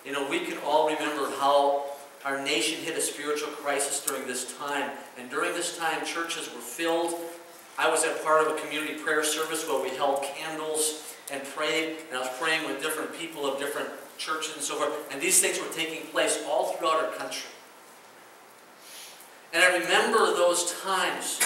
You know, we can all remember how our nation hit a spiritual crisis during this time. And during this time, churches were filled. I was a part of a community prayer service where we held candles and prayed. And I was praying with different people of different churches and so forth. And these things were taking place all throughout our country. And I remember those times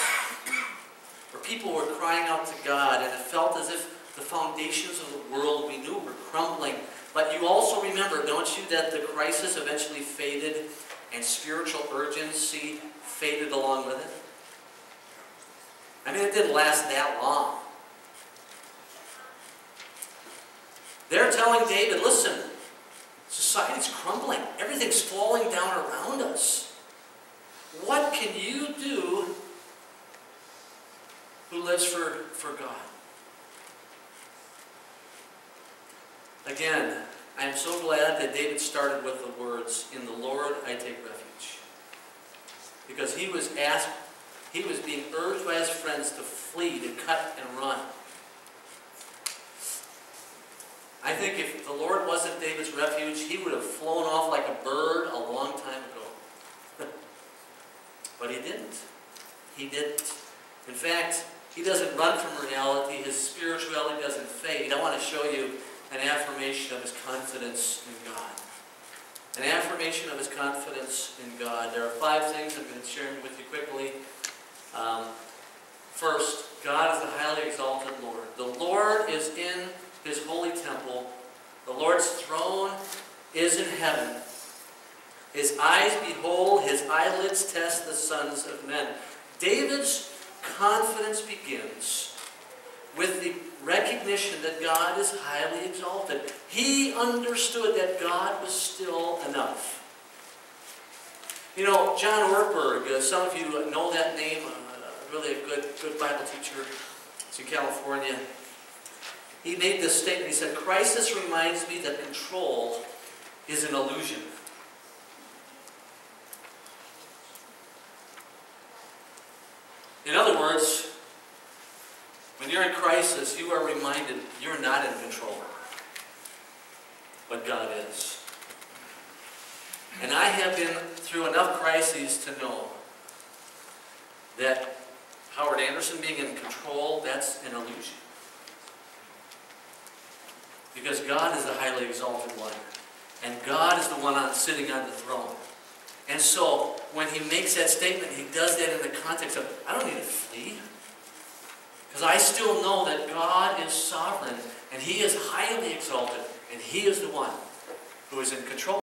where people were crying out to God, and it felt as if the foundations of the world we knew were crumbling. But you also remember, don't you, that the crisis eventually faded and spiritual urgency faded along with it? I mean, it didn't last that long. They're telling David, listen, society's crumbling. Everything's falling down around us. What can you do who lives for God? Again, I am so glad that David started with the words, "In the Lord I take refuge." Because he was being urged by his friends to flee, to cut and run. I think if the Lord wasn't David's refuge, he would have flown off like a bird a long time ago. But he didn't. He didn't. In fact, he doesn't run from reality. His spirituality doesn't fade. I want to show you an affirmation of his confidence in God. An affirmation of his confidence in God. There are 5 things I'm going to share with you quickly. First, God is the highly exalted Lord. The Lord is in his holy temple. The Lord's throne is in heaven. His eyes behold, his eyelids test the sons of men. David's confidence begins with the recognition that God is highly exalted. He understood that God was still enough. You know, John Ortberg, some of you know that name, really a good Bible teacher. He's in California. He made this statement. He said, "Crisis reminds me that control is an illusion." In other words, when you're in crisis, you are reminded you're not in control, but God is. And I have been through enough crises to know that Howard Anderson being in control, that's an illusion. Because God is the highly exalted one. And God is the one sitting on the throne. And so, when he makes that statement, he does that in the context of, I don't need to flee. Because I still know that God is sovereign, and he is highly exalted, and he is the one who is in control.